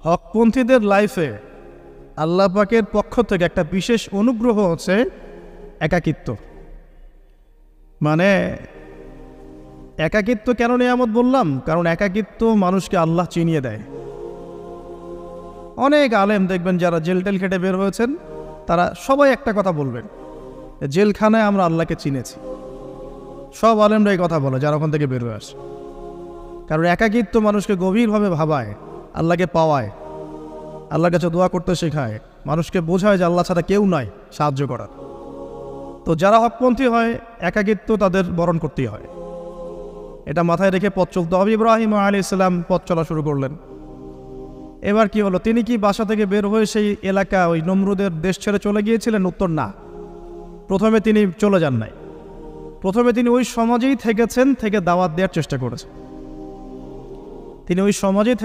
হকপন্থীদের লাইফে আল্লাহ পাকের পক্ষ থেকে একটা বিশেষ অনুগ্রহ হচ্ছে একাকিত্ব। মানে একাকিত্ব কেন নিয়ামত বললাম? কারণ একাকিত্ব মানুষকে আল্লাহ চিনিয়ে দেয়। অনেক আলেম দেখবেন যারা জেল টেল খেটে বের হয়েছেন, তারা সবাই একটা কথা বলবেন, জেলখানায় আমরা আল্লাহকে চিনেছি। সব আলেমরা এই কথা বলে যারা ওখান থেকে বের হয়ে আসে। কারণ একাকিত্ব মানুষকে গভীরভাবে ভাবায়, আল্লাহকে পাওয়ায়, আল্লাহর কাছে দোয়া করতে শেখায়, মানুষকে বোঝায় যে আল্লাহ ছাড়া কেউ নয় সাহায্য করার। তো যারা হকপন্থী হয়, একাকিত্ব তাদের বরণ করতেই হয়। এটা মাথায় রেখে পথ চলতে হবে। ইব্রাহিম আলাইহিস সালাম পথ চলা শুরু করলেন। এবার কি হলো? তিনি কি বাসা থেকে বের হয়ে সেই এলাকা, ওই নমরুদের দেশ ছেড়ে চলে গিয়েছিলেন? উত্তর না। প্রথমে তিনি চলে যান নাই। প্রথমে তিনি ওই সমাজেই থেকেছেন, থেকে দাওয়াত দেওয়ার চেষ্টা করেছেন। তিনি ওই সমাজে